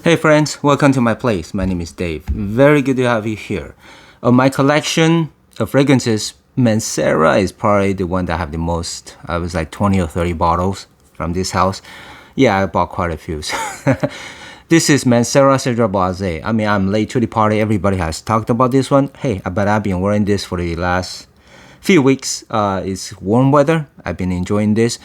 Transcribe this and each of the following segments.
Hey friends, welcome to my place. My name is Dave. Very good to have you here. Of my collection of fragrances, Mancera is probably the one that I have the most. I was like 20 or 30 bottles from this house. Yeah, I bought quite a few. This is Mancera Cedrat Boise. I mean, I'm late to the party. Everybody has talked about this one. Hey, but I've been wearing this for the last few weeks. It's warm weather. I've been enjoying this.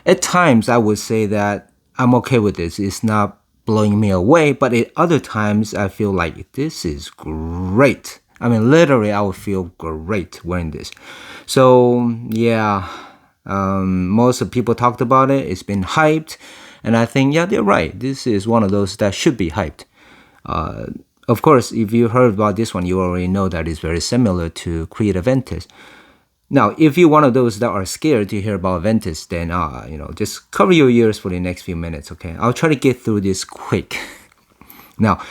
At times, I would say that I'm okay with this. It's not blowing me away, but at other times, I feel like this is great. I mean, literally, I would feel great wearing this. So, yeah, most of people talked about it. It's been hyped. And I think, yeah, they're right. This is one of those that should be hyped. Of course, if you heard about this one, you already know that it's very similar to Creed Aventus. Now, if you're one of those that are scared to hear about Aventus, then just cover your ears for the next few minutes, okay? I'll try to get through this quick. Now,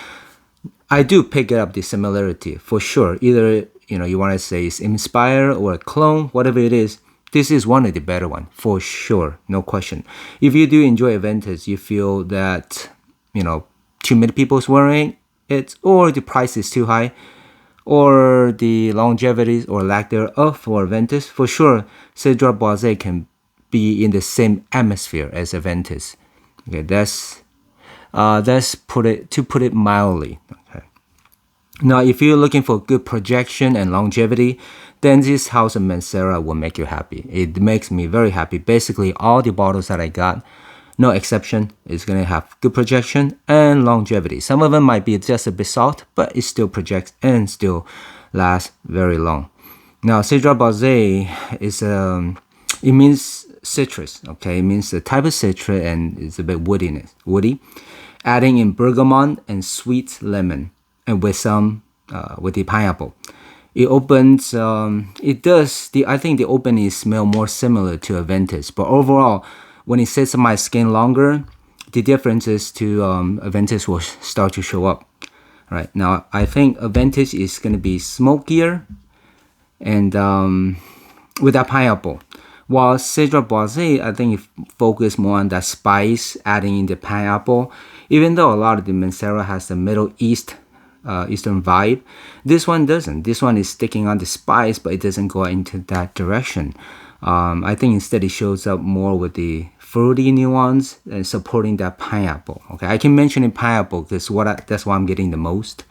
I do pick up the similarity for sure. Either you want to say it's inspired or a clone, whatever it is. This is one of the better one for sure, no question. If you do enjoy Aventus, you feel that too many people's wearing it, or the price is too high, or the longevity or lack thereof for Aventus, for sure, Cedrat Boise can be in the same atmosphere as Aventus. Okay, that's put it mildly. Okay. Now, if you're looking for good projection and longevity, then this house of Mancera will make you happy. It makes me very happy. Basically, all the bottles that I got, no exception, is going to have good projection and longevity. Some of them might be just a bit soft, but it still projects and still lasts very long. Now, Cedrat Boise is it means citrus. Okay, it means the type of citrus, and it's a bit woody, adding in bergamot and sweet lemon, and with the pineapple. It opens. I think the opening smell more similar to Aventus, but overall, when it sits on my skin longer, the differences to Aventus will start to show up. Right now, I think Aventus is going to be smokier and with that pineapple, while Cedrat Boise, I think it focus more on that spice, adding in the pineapple. Even though a lot of the Mancera has the Middle Eastern vibe, this one doesn't. This one is sticking on the spice, but it doesn't go into that direction. I think instead it shows up more with the fruity nuance and supporting that pineapple. Okay, I can mention in pineapple because that's what I'm getting the most.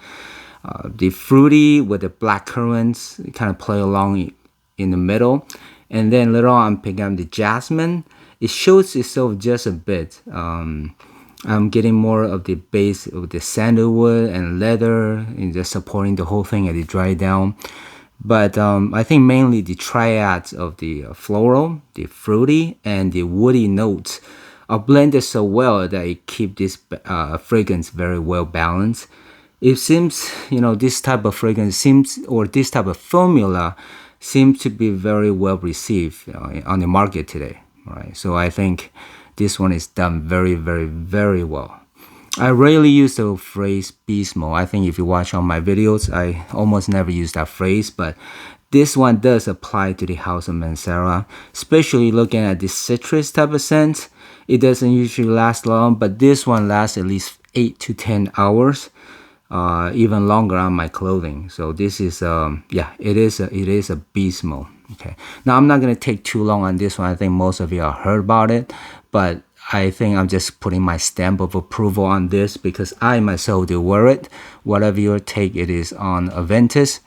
The fruity with the black currants kind of play along in the middle, and then later on I'm picking up the jasmine. It shows itself just a bit. I'm getting more of the base of the sandalwood and leather and just supporting the whole thing as it dry down. But I think mainly the triads of the floral, the fruity, and the woody notes are blended so well that it keeps this fragrance very well balanced. It seems, this type of fragrance this type of formula seems to be very well received on the market today. Right? So I think this one is done very, very, very well. I rarely use the phrase beast mode. I think if you watch all my videos, I almost never use that phrase, but this one does apply to the house of Mancera, especially looking at the citrus type of scent. It doesn't usually last long, but this one lasts at least 8 to 10 hours, even longer on my clothing. So this is, it is a beast mode. Okay. Now I'm not going to take too long on this one. I think most of you have heard about it, but I think I'm just putting my stamp of approval on this because I myself do wear it. Whatever your take it is on Aventus,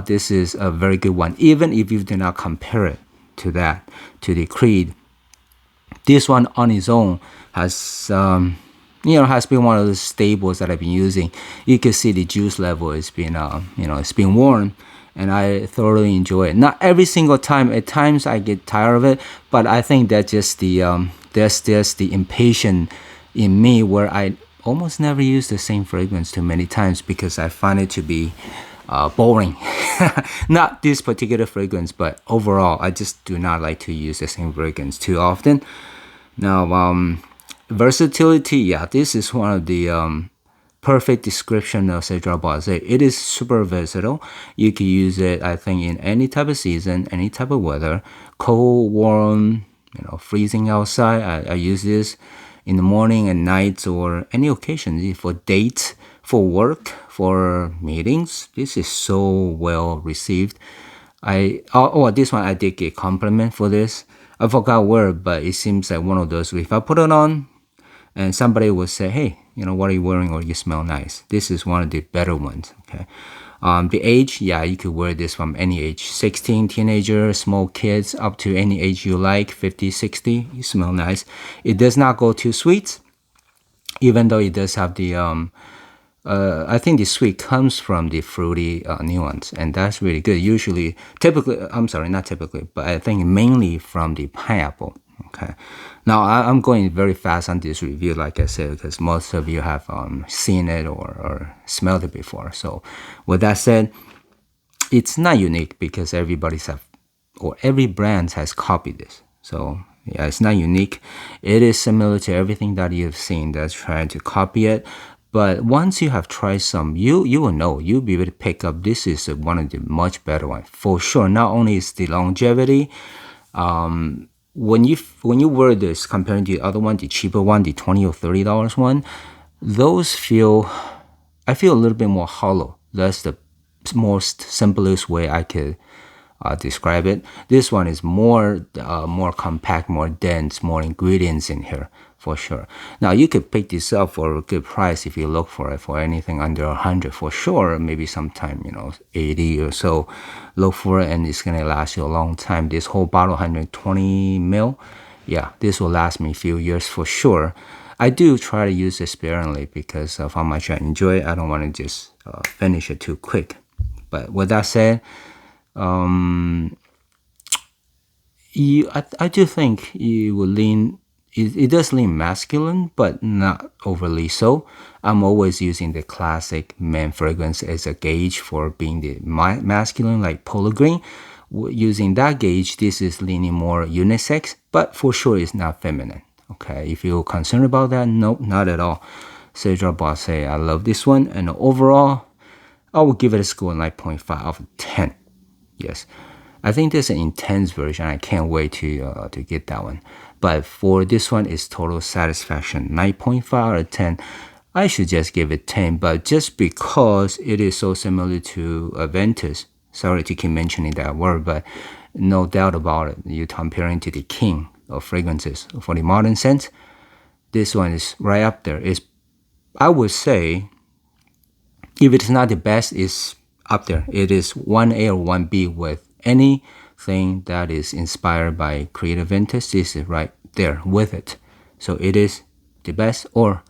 this is a very good one. Even if you do not compare it to the Creed, this one on its own has been one of the staples that I've been using. You can see the juice level has been, it's been worn. And I thoroughly enjoy it. Not every single time. At times I get tired of it, but I think that's just the impatient in me where I almost never use the same fragrance too many times because I find it to be boring. Not this particular fragrance, but overall, I just do not like to use the same fragrance too often. Now, versatility, yeah, this is one of the perfect description of Cedrat Boise. It is super versatile. You can use it, I think, in any type of season, any type of weather, cold, warm, freezing outside. I use this. in the morning and nights or any occasion, for dates, for work, for meetings. This is so well received. This one I did get compliment for this. I forgot where, but it seems like one of those. If I put it on, and somebody will say, "Hey, what are you wearing? Or you smell nice." This is one of the better ones. Okay. The age, yeah, you could wear this from any age. 16, teenager, small kids, up to any age you like, 50, 60, you smell nice. It does not go too sweet, even though it does have the, I think the sweet comes from the fruity nuance, and that's really good. I'm sorry, not typically, but I think mainly from the pineapple. Okay. Now I'm going very fast on this review, like I said, because most of you have seen it or smelled it before. So with that said, it's not unique because every brand has copied this. So yeah, it's not unique. It is similar to everything that you've seen that's trying to copy it. But once you have tried some, you will know. You'll be able to pick up. This is one of the much better ones for sure. Not only is the longevity, when you wear this comparing to the other one, the cheaper one, the $20 or $30 one, I feel a little bit more hollow. That's the most simplest way I could describe it. This one is more compact, more dense, more ingredients in here for sure. Now you could pick this up for a good price if you look for it for anything under 100 for sure. Maybe sometime 80 or so. Look for it, and it's gonna last you a long time. This whole bottle, 120 ml. Yeah, this will last me a few years for sure. I do try to use it sparingly because of how much I enjoy it. I don't want to just finish it too quick. But with that said, I do think you will lean. It does lean masculine, but not overly so. I'm always using the classic man fragrance as a gauge for being the masculine, like Polo Green. Using that gauge, this is leaning more unisex, but for sure it's not feminine. Okay, if you're concerned about that, nope, not at all. Cedrat Boise, I love this one, and overall, I would give it a score 9.5 out of 10. Yes, I think there's an intense version. I can't wait to get that one. But for this one, it's total satisfaction. 9.5 out of 10. I should just give it 10, but just because it is so similar to Aventus, sorry to keep mentioning that word, but no doubt about it, you're comparing to the king of fragrances for the modern scent. This one is right up there. I would say, if it's not the best, it's up there. It is 1A or 1B with anything that is inspired by Creative Vintage. This is right there with it. So it is the best or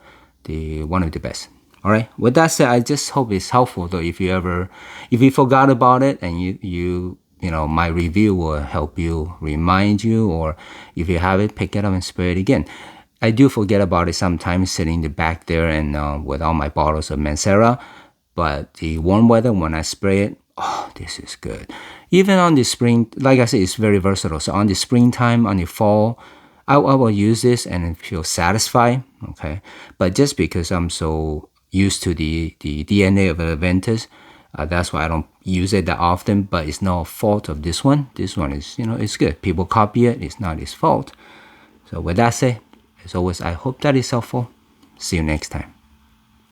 the one of the best. All right. With that said, I just hope it's helpful though. If you forgot about it and my review will help you, remind you, or if you have it, pick it up and spray it again. I do forget about it sometimes, sitting in the back there and with all my bottles of Mancera. But the warm weather, when I spray it, oh, this is good. Even on the spring, like I said, it's very versatile. So on the springtime, on the fall, I will use this and feel satisfied. Okay, but just because I'm so used to the DNA of Aventus, that's why I don't use it that often. But it's no fault of this one. This one is, it's good. People copy it. It's not his fault. So with that said, as always, I hope that is helpful. See you next time.